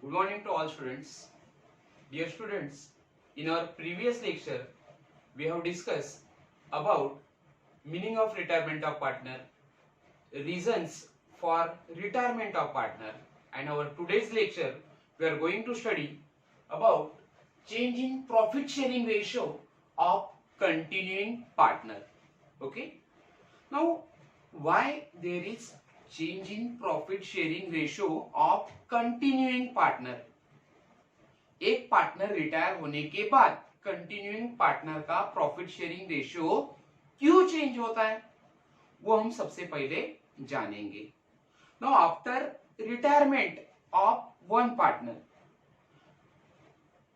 Good morning to all students. Dear students, in our previous lecture, we have discussed about meaning of retirement of partner, reasons for retirement of partner, and our today's lecture, we are going to study about change in profit sharing ratio of continuing partner. Okay. Now, why there is change in profit sharing ratio of continuing partner? एक partner retire होने के बाद continuing partner का profit sharing ratio क्यों change होता है, वो हम सबसे पहले जानेंगे. Now after retirement of one partner,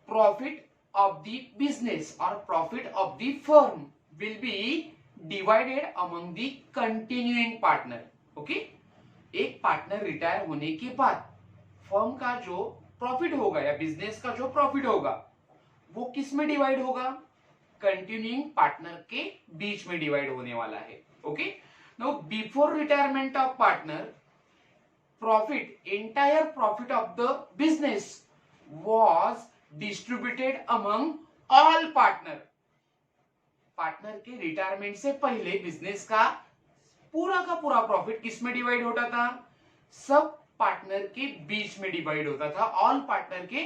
profit of the business or profit of the firm will be divided among the continuing partner. Okay? एक पार्टनर रिटायर होने के बाद फर्म का जो प्रॉफिट होगा या बिजनेस का जो प्रॉफिट होगा वो किस में डिवाइड होगा? कंटिन्यूइंग पार्टनर के बीच में डिवाइड होने वाला है. Okay, now before retirement of partner, profit, entire profit of the business was distributed among all partner. Partner के रिटायरमेंट से पहले बिजनेस का पूरा प्रॉफिट किस में डिवाइड होता था? सब पार्टनर के बीच में डिवाइड होता था, ऑल पार्टनर के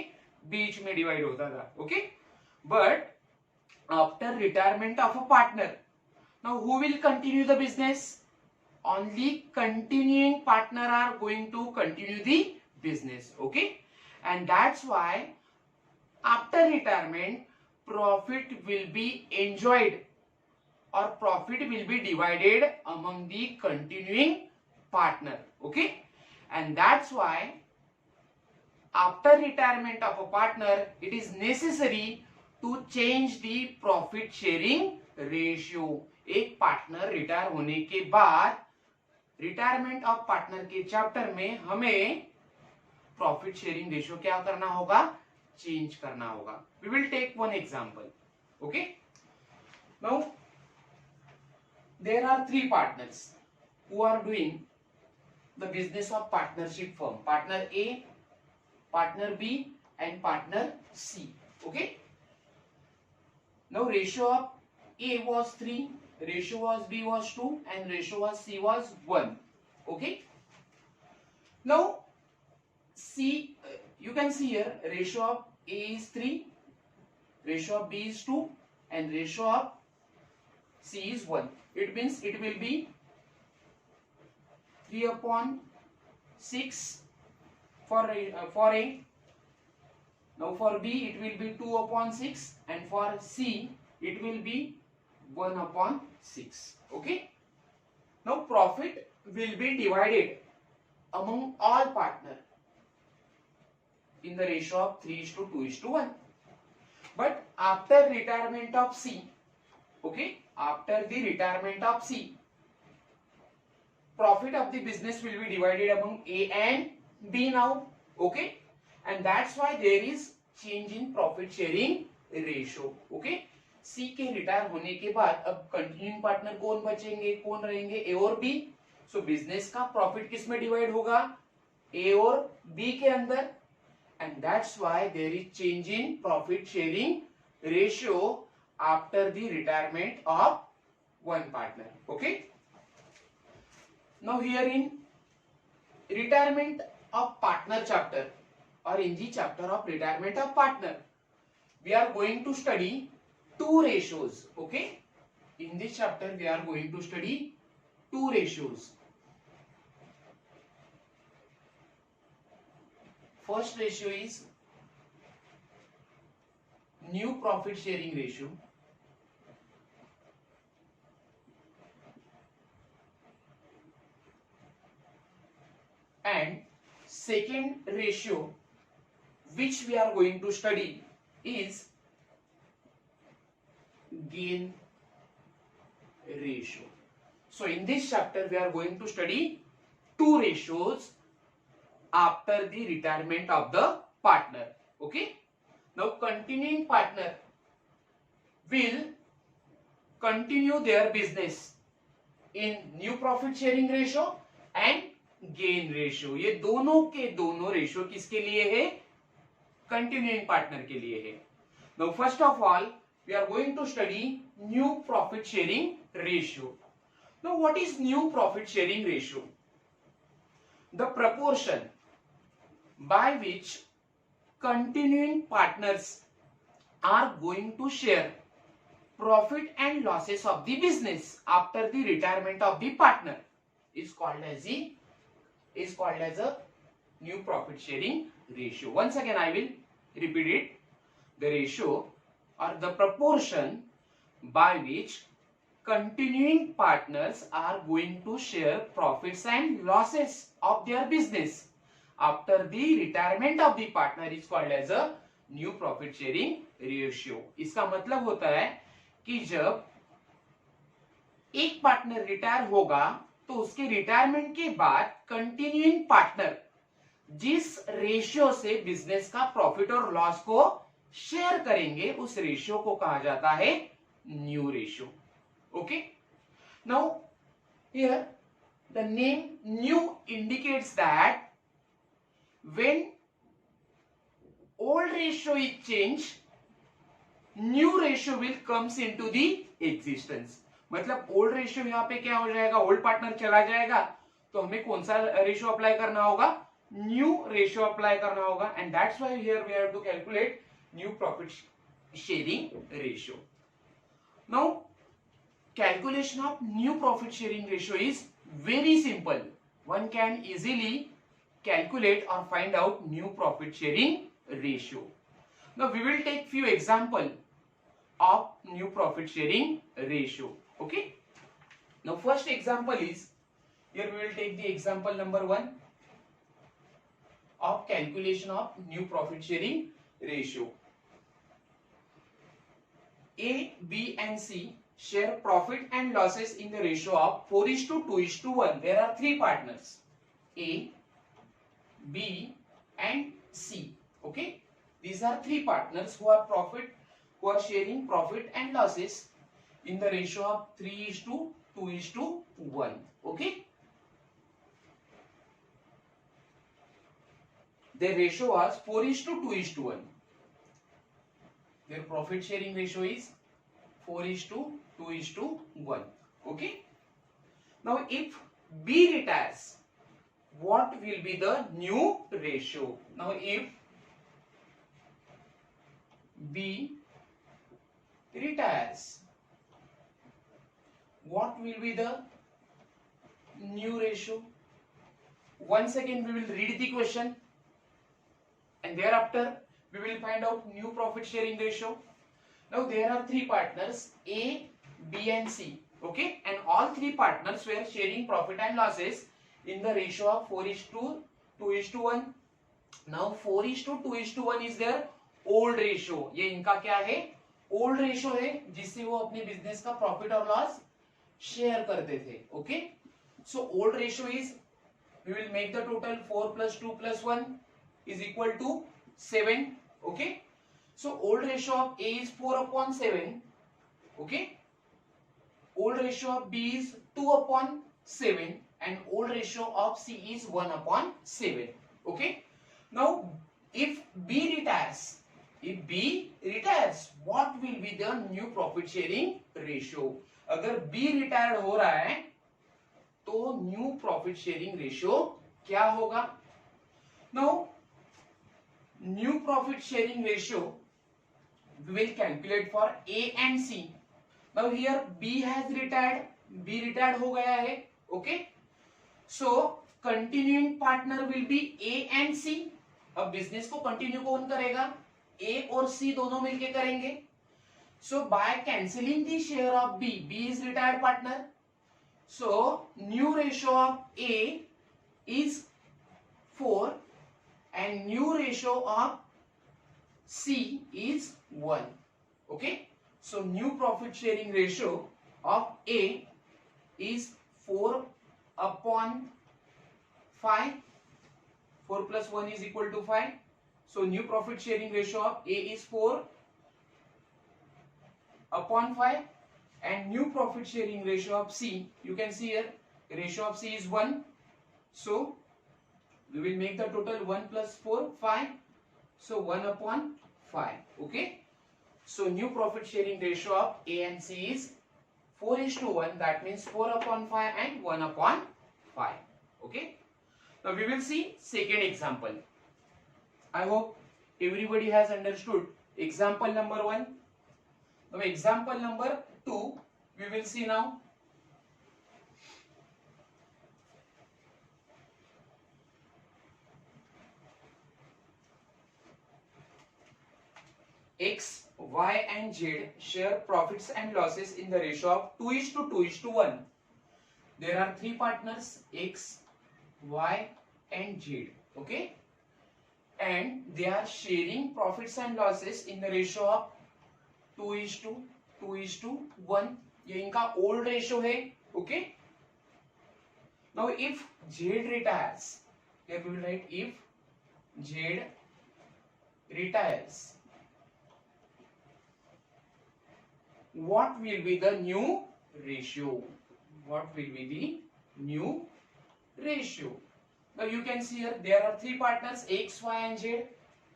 बीच में डिवाइड होता था. Okay, but after retirement of a partner, now who will continue the business? Only continuing partner are going to continue the business. Okay, and that's why after retirement profit will be enjoyed or profit will be divided among the continuing partner. Okay, and that's why after retirement of a partner it is necessary to change the profit sharing ratio. एक partner retire होने के बाद retirement of partner के chapter में हमें profit sharing ratio क्या करना होगा? चेंज करना होगा. We will take one example. Okay, now there are three partners who are doing the business of partnership firm: partner A, partner B and partner C. Okay, now ratio of A was 3, ratio was B was 2 and ratio was C was 1. Okay, now C, you can see here ratio of A is 3, ratio of B is 2 and ratio of C is 1. It means it will be 3/6 for A. Now for B it will be 2/6 and for C it will be 1/6. Okay, now profit will be divided among all partners in the ratio of 3:2:1. But after retirement of C, okay, after the retirement of C, profit of the business will be divided among A and B now. Okay, and that's why there is change in profit sharing ratio. Okay, C के retire होने के बाद अब continuing partner कौन बचेंगे, कौन रहेंगे? A और B. सो बिजनेस का प्रॉफिट किस में डिवाइड होगा? A और B के अंदर. And that's why there is change in profit sharing ratio after the retirement of one partner. Okay, now here in retirement of partner chapter or in the chapter of retirement of partner, we are going to study two ratios. Okay, in this chapter we are going to study two ratios. First ratio is new profit sharing ratio, and second ratio which we are going to study is gain ratio. So in this chapter we are going to study two ratios after the retirement of the partner. Okay, now continuing partner will continue their business in new profit sharing ratio and gain ratio. ये दोनों के दोनों ratio किसके लिए है? Continuing partner के लिए है। Now first of all we are going to study new profit sharing ratio. Now what is new profit sharing ratio? The proportion by which continuing partners are going to share profit and losses of the business after the retirement of the partner is called as a new profit sharing ratio. Once again I will repeat it. The ratio or the proportion by which continuing partners are going to share profits and losses of their business after the retirement of the partner is called as a new profit sharing ratio. इसका मतलब होता है कि जब एक partner retire होगा तो उसके रिटायरमेंट के बाद कंटिन्यूइंग पार्टनर जिस रेशियो से बिजनेस का प्रॉफिट और लॉस को शेयर करेंगे उस रेशियो को कहा जाता है new ratio. Okay, now here the name new indicates that when old ratio is changed, new ratio will comes into the existence। मतलब ओल्ड रेशियो यहाँ पे क्या हो जाएगा, ओल्ड पार्टनर चला जाएगा तो हमें कौन सा रेशियो अप्लाई करना होगा, न्यू रेशियो अप्लाई करना होगा। And that's why here we have to calculate new profit sharing ratio. Now calculation of new profit sharing ratio is very simple. One can easily calculate or find out new profit sharing ratio. Now we will take few example of new profit sharing ratio. Okay, now first example is, here we will take the example number 1 of calculation of new profit sharing ratio. A, B and C share profit and losses in the ratio of 4:2:1. There are three partners, A, B and C. Okay, these are three partners who are sharing profit and losses in the ratio of 3:2:1. Okay, their ratio was 4:2:1. Their profit sharing ratio is 4:2:1. Okay, now if B retires, what will be the new ratio? Now if B retires, what will be the new ratio? Once again we will read the question and thereafter we will find out new profit sharing ratio. Now there are three partners, A, B and C. Okay, and all three partners were sharing profit and losses in the ratio of 4:2:1. Now 4:2:1 is their old ratio. ये इनका क्या है, old ratio है जिससे वो अपने business का profit और लॉस शेयर करते थे। Okay, so old ratio is, we will make the total 4 + 2 + 1 is equal to 7. Okay, so old ratio of A is 4/7. Okay, old ratio of B is 2/7 and old ratio of C is 1/7. Okay, now if B retires, what will be the new profit sharing ratio? अगर B retired हो रहा है तो new profit sharing ratio क्या होगा? Now new profit sharing ratio we will calculate for A and C. Now here B has retired, B retired हो गया है। Okay, so continuing partner will be A and C. अब business को continue कौन करेगा? A और C दोनों मिलके करेंगे। So by cancelling the share of B is retired partner. So new ratio of A is 4 and new ratio of C is 1. Okay, so new profit sharing ratio of A is 4/5. 4 + 1 is equal to 5. So new profit sharing ratio of A is 4/5 and new profit sharing ratio of C, you can see here ratio of C is 1. So we will make the total 1 + 4, 5. So 1/5. Okay. So new profit sharing ratio of A and C is 4:1. That means 4/5 and 1/5. Okay. Now we will see second example. I hope everybody has understood example number 1. Now example number 2 we will see now. X, Y and Z share profits and losses in the ratio of 2:2:1. There are three partners X, Y and Z. Okay, and they are sharing profits and losses in the ratio of 2:2:1. ये इनका old ratio है. Okay. Now if Z retires, here we will write if Z retires, what will be the new ratio? What will be the new ratio? Now you can see here there are three partners X, Y and Z.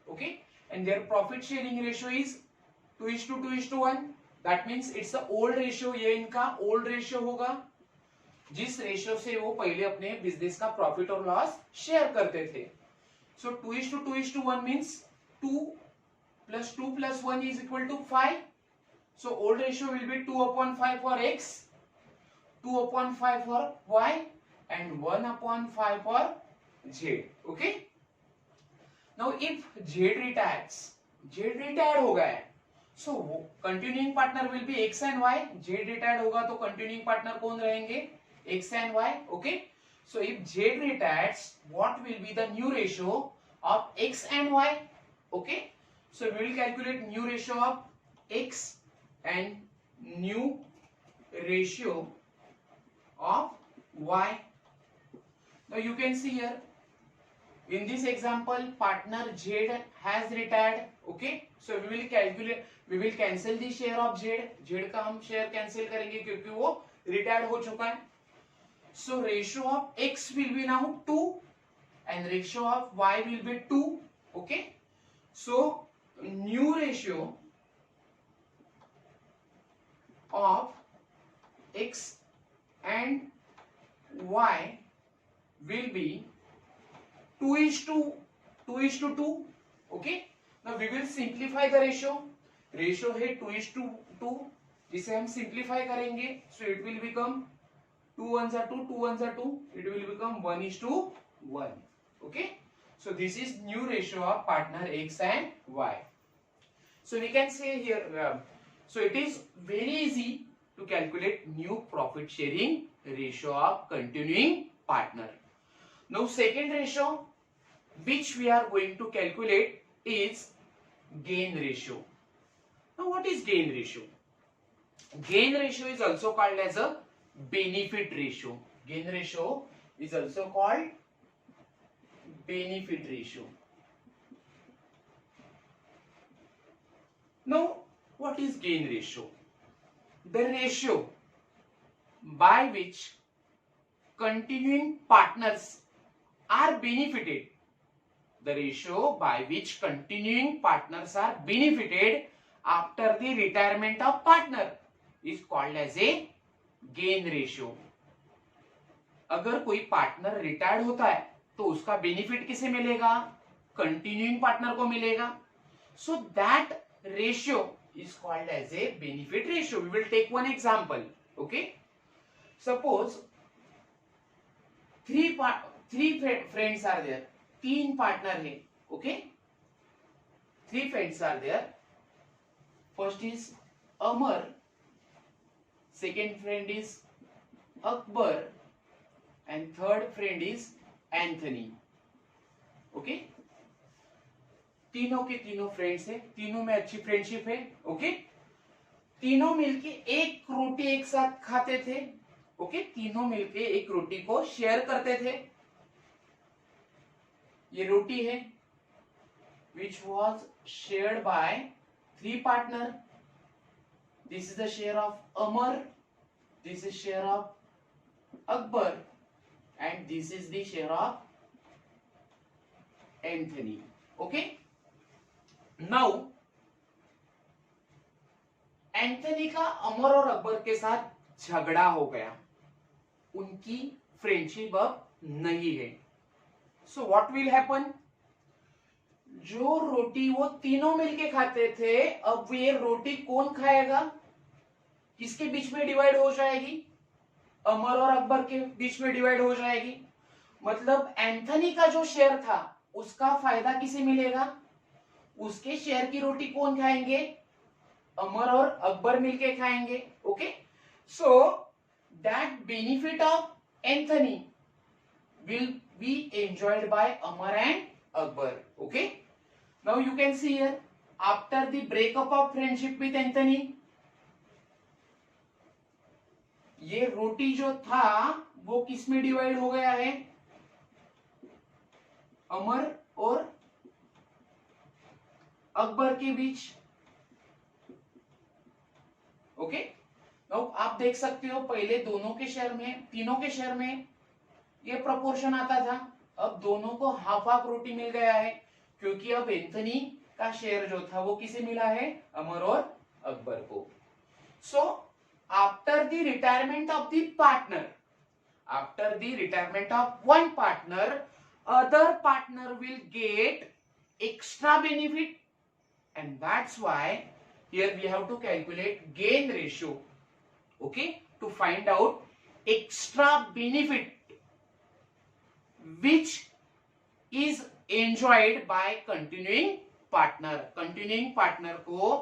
Okay, and their profit sharing ratio is 2:2:1. That means it's the old ratio. ये इनका old ratio होगा, जिस ratio से वो पहले अपने business का profit और लॉस शेयर करते थे. So 2:2:1 means 2 plus 2 plus 1 is equal to 5. So old ratio will be 2/5 for X, 2/5 for Y and 1/5 for Z. Okay. Now if Z retires, Z retired हो गया है, so continuing partner will be X and Y. Z retired होगा तो continuing partner कौन रहेंगे? X and Y. Okay. So if Z retires, what will be the new ratio of X and Y? Okay. So we will calculate new ratio of X and new ratio of Y. Now you can see here in this example partner Z has retired. Okay, so we will cancel the share of Z. Z का हम share cancel करेंगे क्योंकि वो retired हो चुका है. So ratio of X will be now 2 and ratio of Y will be 2. Okay, so new ratio of X and Y will be 2:2:2. Okay, now we will simplify the ratio. Ratio है 2:2, जिसे हम simplify करेंगे, so it will become 2 ones are 2, 2 ones are 2. It will become 1:1. Okay, so this is new ratio of partner X and Y. So we can say here. So it is very easy to calculate new profit sharing ratio of continuing partner. Now second ratio which we are going to calculate is gain ratio. Now what is gain ratio? Gain ratio is also called as a benefit ratio. Gain ratio is also called benefit ratio. Now what is gain ratio? The ratio by which continuing partners are benefited. The ratio by which continuing partners are benefited after the retirement of partner is called as a gain ratio. अगर कोई partner retired होता है तो उसका benefit किसे मिलेगा? Continuing partner को मिलेगा. So that ratio is called as a benefit ratio. We will take one example. Okay, suppose three friends are there. तीन partner है. Okay, three friends are there. First is Amar, second friend is Akbar and third friend is Anthony. Okay, तीनों के तीनों friends है, तीनों में अच्छी friendship है. ओके, तीनों मिलके एक रोटी एक साथ खाते थे. ओके, तीनों मिलके एक रोटी को शेयर करते थे. ये रोटी है which was shared by three partner. This is the share of Amar, this is share of Akbar and this is the share of Anthony. Okay, now Anthony का अमर और अकबर के साथ झगड़ा हो गया, उनकी फ्रेंडशिप अब नहीं है। सो व्हाट विल हैपन, जो रोटी वो तीनों मिलके खाते थे, अब ये रोटी कौन खाएगा, किसके बीच में डिवाइड हो जाएगी, अमर और अकबर के बीच में डिवाइड हो जाएगी। मतलब एंथनी का जो शेयर था उसका फायदा किसे मिलेगा, उसके शेयर की रोटी कौन खाएंगे, अमर और अकबर मिलके खाएंगे। Okay, so that benefit of Anthony will be enjoyed by Amar and Akbar. Okay, now you can see here after the breakup of friendship with Anthony, ये रोटी जो था वो किस में डिवाइड हो गया है, अमर और अकबर के बीच। ओके, नाउ आप देख सकते हो पहले दोनों के शेयर में, तीनों के शेयर में ये प्रपोर्शन आता था, अब दोनों को हाफ हाफ रोटी मिल गया है, क्योंकि अब एंथनी का शेयर जो था वो किसे मिला है, अमर और अकबर को। So after the retirement of the partner, after the retirement of one partner, other partner will get extra benefit, and that's why here we have to calculate gain ratio, okay, to find out extra benefit which is enjoyed by continuing partner। continuing partner को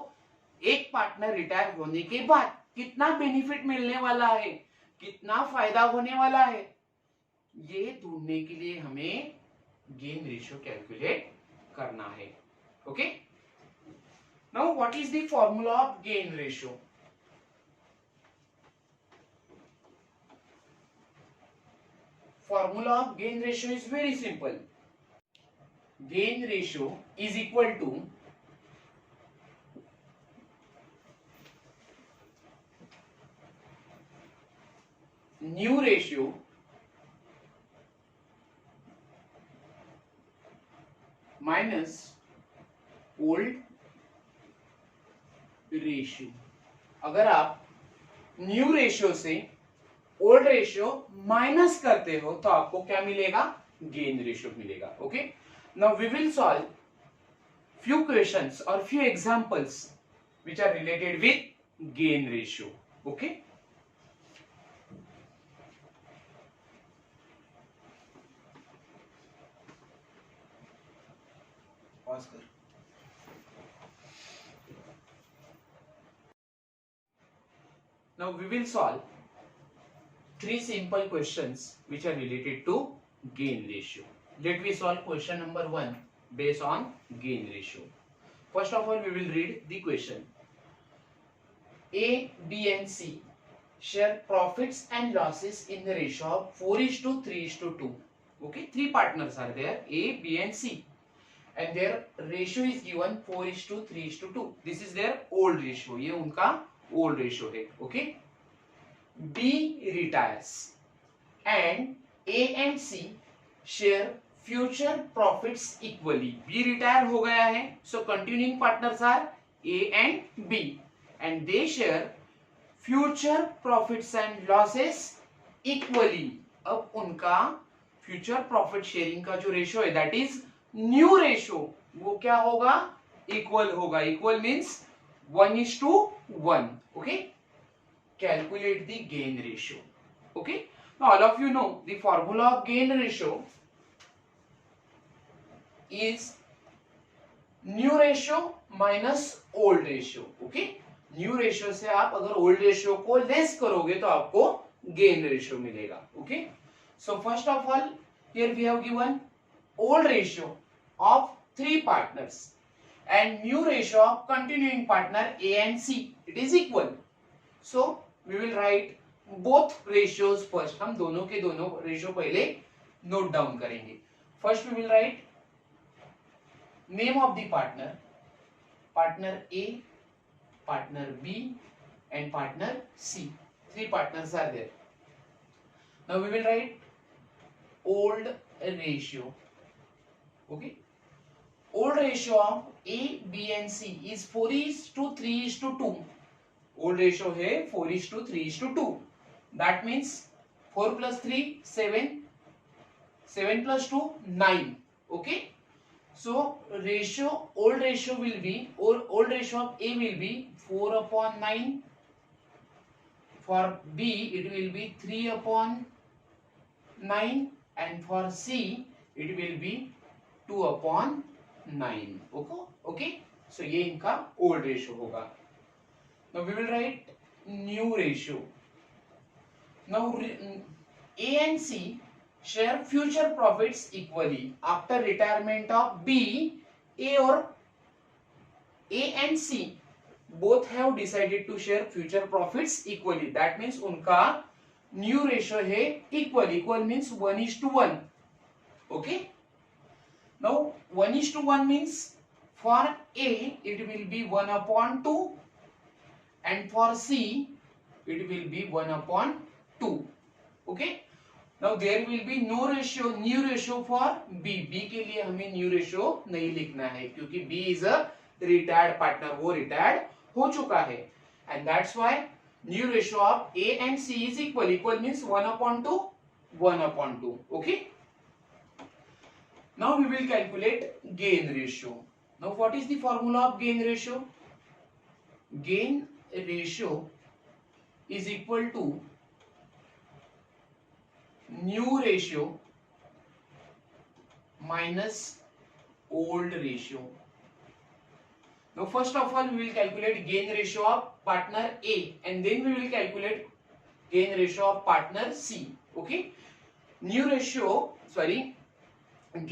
एक partner retire होने के बाद कितना benefit मिलने वाला है, कितना फायदा होने वाला है, ये ढूंढने के लिए हमें गेन रेशियो कैलकुलेट करना है। Okay, now what is the formula of gain ratio. Formula of gain ratio is very simple. Gain ratio is equal to new ratio minus old ratio। अगर आप न्यू रेशियो से old ratio minus करते हो तो आपको क्या मिलेगा, gain ratio मिलेगा। Okay, now we will solve few questions और few examples which are related with gain ratio. Okay, pause कर। Now we will solve three simple questions which are related to gain ratio. Let me solve question number 1 based on gain ratio. First of all, we will read the question. A, B and C share profits and losses in the ratio of 4:3:2. Okay, three partners are there, A, B and C, and their ratio is given 4:3:2. This is their old ratio, ये उनका old ratio है। Okay, B retires and A and C share future profits equally. B retire हो गया है, so continuing partners are A and B, and they share future profits and losses equally. अब उनका future profit sharing का जो ratio है, that is new ratio, वो क्या होगा, equal होगा। equal means 1:1। okay, calculate the gain ratio. Okay, now all of you know the formula of gain ratio is new ratio minus old ratio. Okay, new ratio से आप अगर old ratio को less करोगे तो आपको gain ratio मिलेगा। Okay, so first of all here we have given old ratio of three partners and new ratio of continuing partner A and C, it is equal. So we will write both ratios first। हम दोनों के दोनों ratio पहले note down करेंगे। First we will write name of the partner, partner A, partner B and partner C. Three partners are there. Now we will write old ratio. Okay, old ratio of A, B and C is 4:3:2. Old ratio है 4:3:2. That means 4 plus 3 7, 7 plus 2 9. Okay. So old ratio will be, or old ratio of A will be 4/9. For B it will be 3/9, and for C it will be 2/9. Okay. So ये इनका old ratio होगा. Now we will write new ratio. Now A and C share future profits equally after retirement of B. A and C both have decided to share future profits equally. That means उनका new ratio है equal. Equal means 1:1. Okay. Now 1:1 means for A it will be 1/2, and for C it will be 1/2. Okay. Now there will be no ratio, new ratio for B. B के लिए हमें new ratio नहीं लिखना है क्योंकि B is a retired partner, वो retired हो चुका है, and that's why new ratio of A and C is equal. Equal means 1/2, 1/2. Okay. Now we will calculate gain ratio. Now what is the formula of gain ratio? Gain ratio is equal to new ratio minus old ratio. Now first of all we will calculate gain ratio of partner A, and then we will calculate gain ratio of partner C. Okay. New ratio, sorry,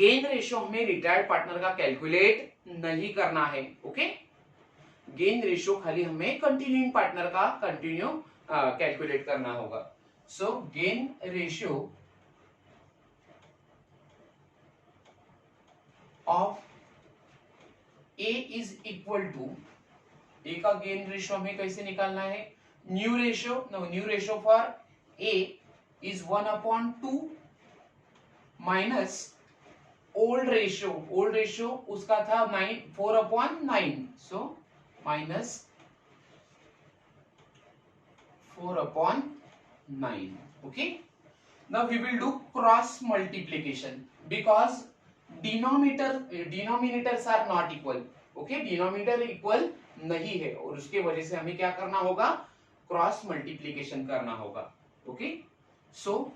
gain ratio हमें retired partner का calculate नहीं करना है. Okay. Gain ratio खाली हमें continuing partner का calculate करना होगा. So gain ratio of A is equal to, A का गेन रेशियो हमें कैसे निकालना है? New ratio. New ratio for A is 1/2 minus old ratio. Old ratio उसका था 4/9. So minus 4/9. Okay. Now we will do cross multiplication because denominators are not equal. Okay. Denominator equal नहीं है और उसके वजह से हमें क्या करना होगा? क्रॉस मल्टीप्लीकेशन करना होगा. Okay. So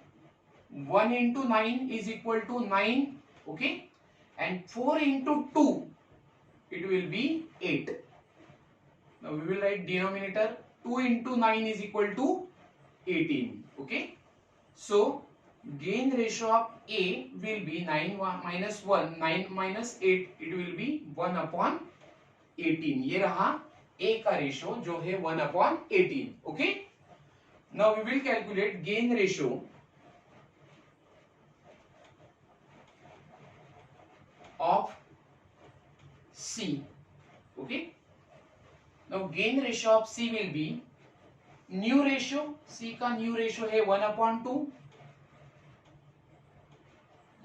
1 into 9 is equal to 9. Okay. And 4 into 2 it will be 8. Now we will write denominator 2 into 9 is equal to 18. Okay. So gain ratio of A will be 9 minus 1, 9 minus 8, it will be 1/18. ये रहा A का ratio जो है 1/18. Okay. Now we will calculate gain ratio of C. Okay. Now gain ratio of C will be new ratio. C का new ratio है 1/2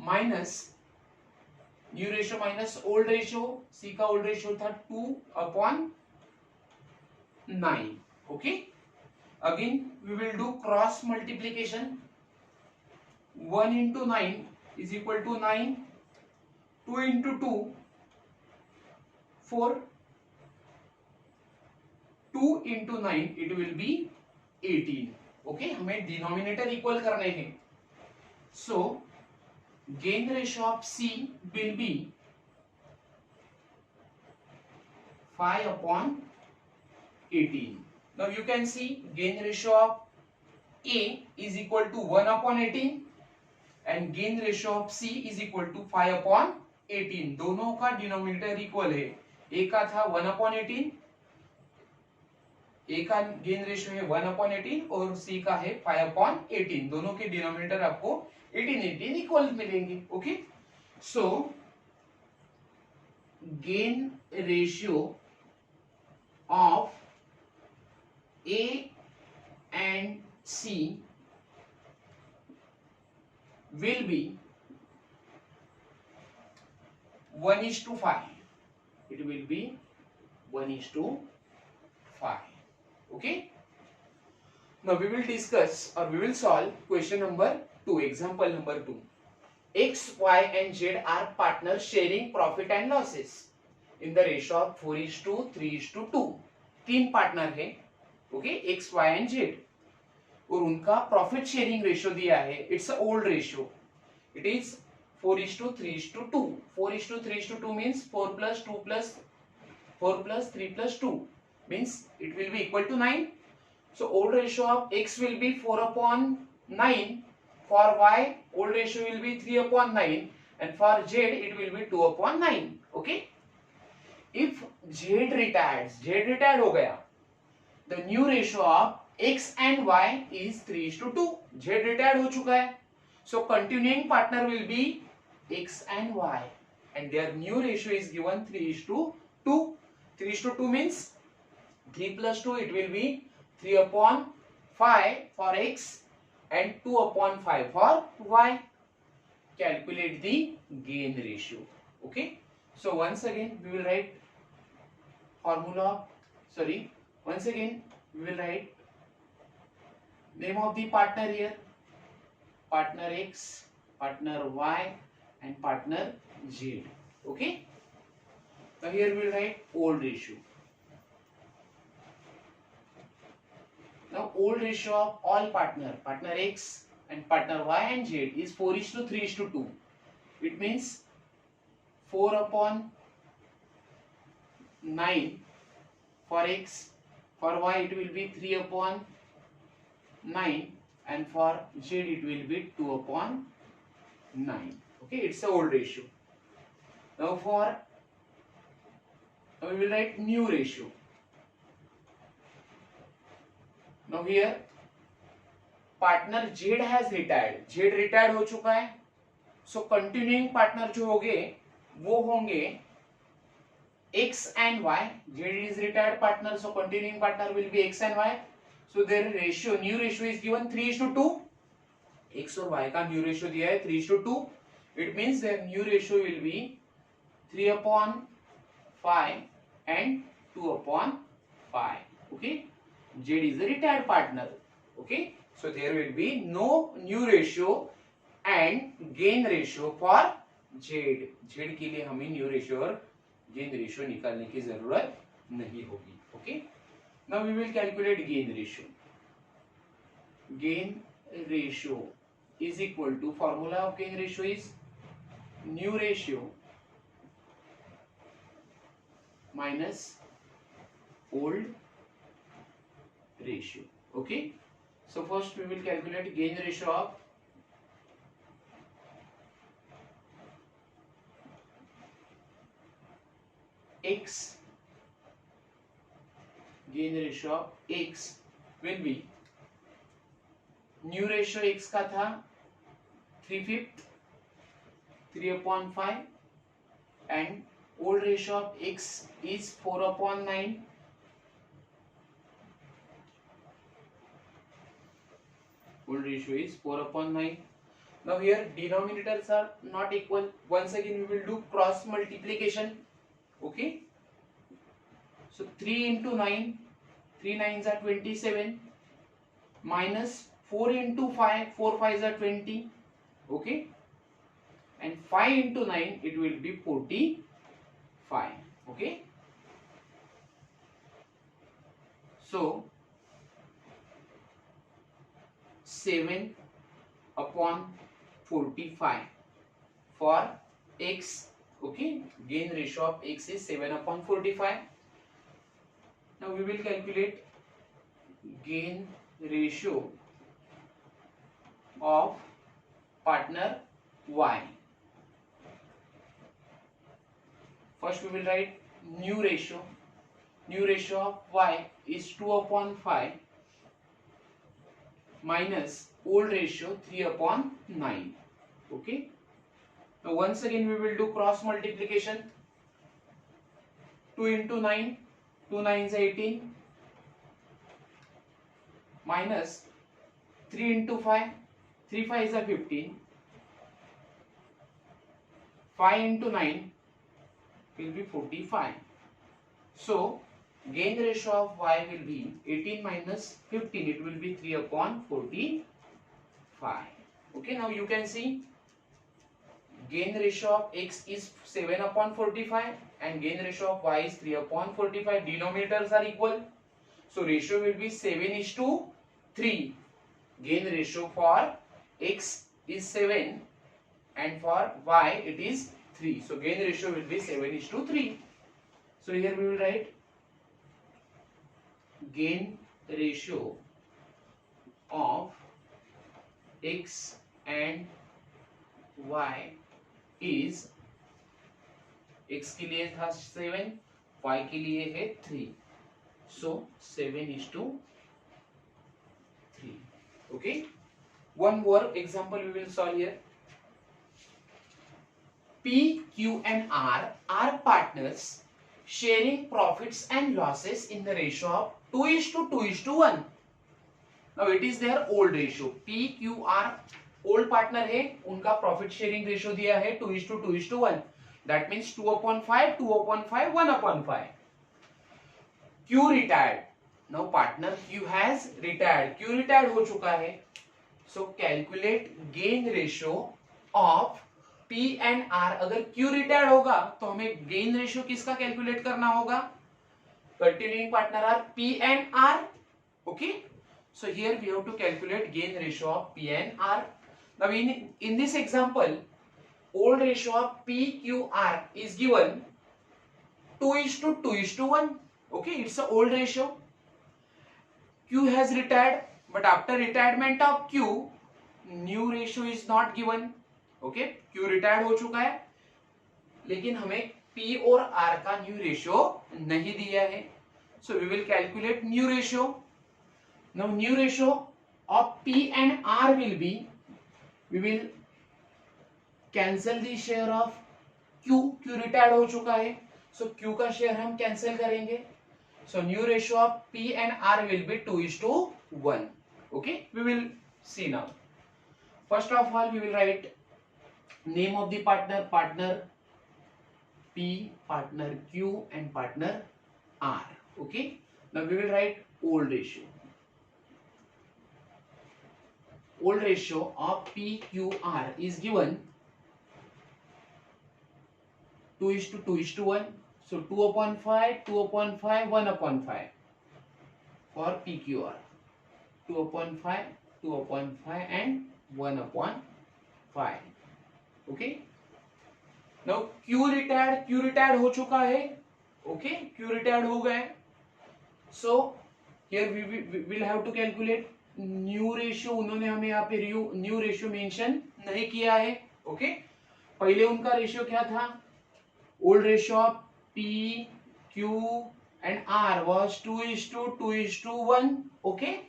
minus new ratio minus old ratio. C का old ratio था 2/9. Okay. Again we will do cross multiplication. 1 into 9 is equal to 9. 2 into 2 4. 2 into 9 it will be 18. Okay. हमें denominator equal करने हैं. सो gain ratio of C will be 5/18. Now you can see gain ratio of A is equal to 1/18 and gain ratio of C is equal to 5/18. दोनों का denominator equal है. A का था 1/18, A का gain ratio है 1/18 और C का है 5/18. दोनों के डिनोमिनेटर आपको 18 इक्वल मिलेंगे. Okay. So gain ratio of A and C will be 1:5. it will be 1:5. Okay. Now we will discuss or we will solve question number 2, example number 2. X, Y and Z are partners sharing profit and losses in the ratio of 4:3:2. तीन partner है, okay, X, Y and Z, और उनका profit sharing ratio दिया है. It's a old ratio. It is 4:3:2. 4:3:2 means 4 plus 2 plus 4 plus 3 plus 2 means it will be equal to 9. So old ratio of X will be 4/9. For Y, old ratio will be 3/9, and for Z it will be 2/9. Okay. If Z retired हो गया, the new ratio of X and Y is 3:2. Z retired हो चुका है, so continuing partner will be X and Y, and their new ratio is given 3:2. 3:2 means 3 plus 2, it will be 3/5 for X and 2/5 for Y. Calculate the gain ratio. Okay. So once again we will write name of the partner here: partner X, partner Y and partner Z. Okay. Now here we will write old ratio. Now old ratio of all partner X and partner Y and Z is 4:3:2. It means 4/9 for X, for Y it will be 3/9, and for Z it will be 2/9. Okay, it's the old ratio. Now we will write new ratio. Now here partner Z has retired. Z retired हो चुका है, so continuing partner जो होंगे वो होंगे X and Y. Z is retired partner, so continuing partner will be X and Y. So their ratio, new ratio is given 3:2. X और Y का new ratio दिया है 3:2. It means their new ratio will be 3/5 and 2/5. Okay. Z is a retired partner. Okay. So there will be no new ratio and gain ratio for Z. Z के लिए हमें new ratio और gain ratio निकालने की जरूरत नहीं होगी. Okay. Now we will calculate gain ratio. Gain ratio is equal to, formula of gain ratio is new ratio minus old ratio. Okay. So first we will calculate gain ratio of X. Gain ratio of X will be, new ratio X का था 3/5, 3/5, and old ratio of X is 4/9. Old ratio is 4/9. Now here denominators are not equal. Once again we will do cross multiplication. Okay. So 3 into 9, 3 9s are 27, minus 4 into 5, 4 5s are 20. Okay. And 5 into 9, it will be 45. Okay. So 7/45 for X. Okay. Gain ratio of X is 7/45. Now we will calculate gain ratio of partner Y. First we will write new ratio. New ratio of Y is 2/5 minus old ratio 3/9. Okay. Now once again we will do cross multiplication. 2 into 9, 2 9s are 18, minus 3 into 5, 3 5s are 15, 5 into 9, will be 45. So gain ratio of y will be 18 minus 15. It will be 3 upon 45. Okay, now you can see gain ratio of x is 7 upon 45 and gain ratio of y is 3 upon 45. Denominators are equal. So ratio will be 7:3. Gain ratio for x is 7 and for y it is 3. So gain ratio will be 7:3. So here we will write gain ratio of x and y is x के लिए था 7, y के लिए है 3. So 7:3. Okay. One more example we will solve here. P, Q and R are partners sharing profits and losses in the ratio of 2:2:1. Now it is their old ratio. P, Q, R old partner है, उनका profit sharing ratio दिया है 2:2:1. That means 2/5, 2/5, 1/5. Q retired. Now partner Q has retired. Q retired हो चुका है. So calculate gain ratio of P and R. अगर Q retired होगा तो हमें gain ratio किसका calculate करना होगा? Continuing partner are P and R. Okay. So here we have to calculate gain ratio of P and R. Now in this example, old ratio of PQR is given 2:2:1. Okay, it's a old ratio. Q has retired, but after retirement of Q, new ratio is not given. Okay, Q retired हो चुका है, लेकिन हमें P और R का new ratio नहीं दिया है. So we will calculate new ratio. Now new ratio of P and R will be, we will cancel the share of Q. Q retired हो चुका है, so Q का share हम cancel करेंगे. So new ratio of P and R will be 2:1. Okay, we will see now. First of all, we will write name of the partner, partner P, partner Q and partner R. Okay, now we will write old ratio. Old ratio of PQR is given 2:2:1. So 2/5, 2/5, 1/5 for PQR. 2/5, 2/5 and 1/5. Okay. Now Q retired हो चुका है. Okay, Q retired हो गए. So here we will have to calculate new ratio. उन्होंने हमें यहाँ पे new ratio mention नहीं किया है. Okay. पहले उनका रेशियो क्या था? Old ratio of P, Q and R was 2:2:1. Okay.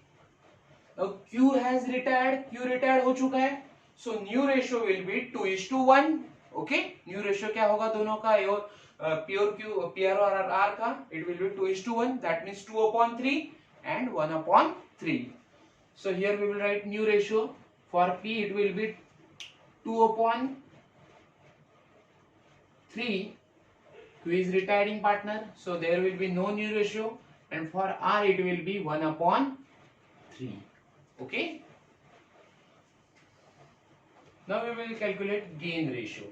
Now Q has retired. Q retired हो चुका है. So new ratio will be 2:1. Okay. New ratio क्या होगा दोनों का? P और Q, P और R का? It will be 2:1. That means 2/3 and 1/3. So here we will write new ratio. For P it will be 2/3. Q is retiring partner, so there will be no new ratio, and for R it will be 1/3. Okay. Now we will calculate gain ratio.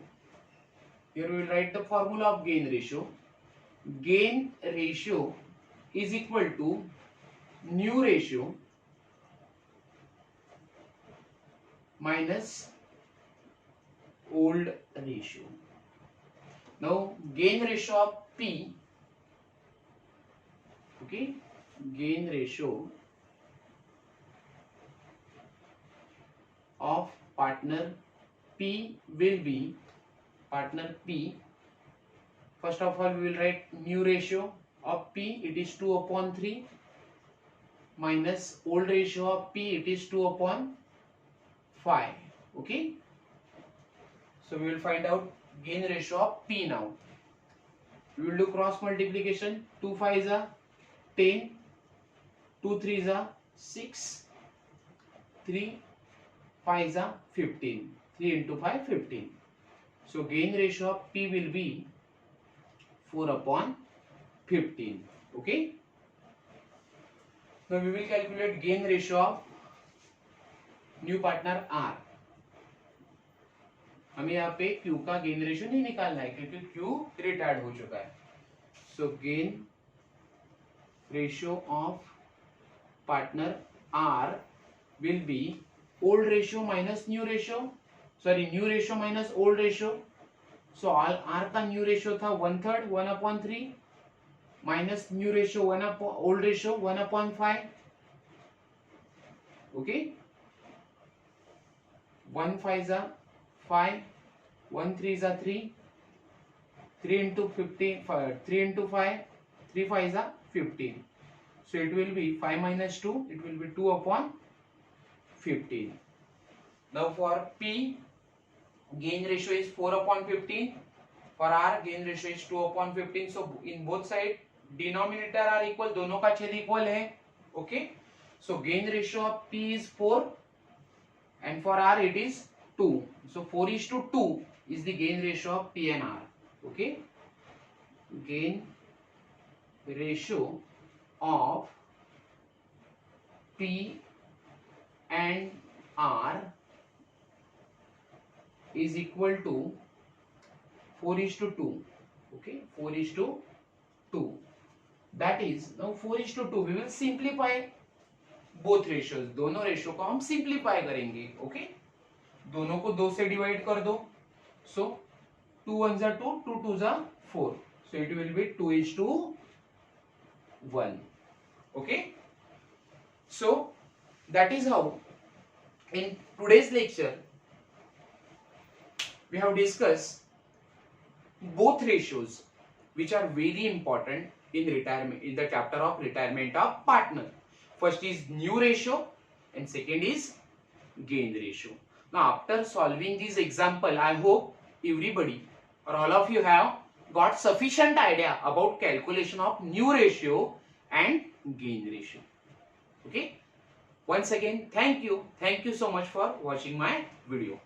Here we will write the formula of gain ratio. Gain ratio is equal to new ratio minus old ratio. Now gain ratio of P, okay, gain ratio of partner P will be, partner P, first of all we will write new ratio of P, it is 2/3 minus old ratio of P, it is 2/5. Okay, so we will find out gain ratio of P now. We will do cross multiplication. 2 5s are 10, 2 3s are 6, 3 5s are 15. 3 into 5, 15. So gain ratio of P will be 4/15. Okay. Now we will calculate gain ratio of new partner R. हमें यहाँ पे Q का gain ratio नहीं निकालना है क्योंकि Q retired हो चुका है. So gain ratio of partner R will be old ratio minus new ratio, sorry new ratio minus old ratio. So R का new ratio था 1/3 1/3 minus new ratio old ratio 1/5. Okay. 1 5 is 5, 1 3 is 3, 3 into 15, 3 into 5, 3 5 is 15. So it will be 5 minus 2, it will be 2/15. Now for P, gain ratio is 4/15. For R, gain ratio is 2/15. So in both sides, denominator are equal, दोनों का छेद equal है. Okay. So gain ratio of P is 4. And for R it is 2. So 4:2 is the gain ratio of P and R. Okay. Gain ratio of P and R is equal to 4:2. Okay. 4:2. That is, now 4:2 we will simplify both ratios, दोनों ratio को हम simplify करेंगे. Okay. दोनों को 2 से divide कर दो. सो 2 1 जा 2, 2 2 जा 4. So it will be 2:1. Okay. So that is how in today's lecture we have discussed both ratios which are very important in retirement, in the chapter of retirement of partner. First is new ratio and second is gain ratio. Now after solving this example, I hope everybody or all of you have got sufficient idea about calculation of new ratio and gain ratio. Okay. Once again, thank you so much for watching my video.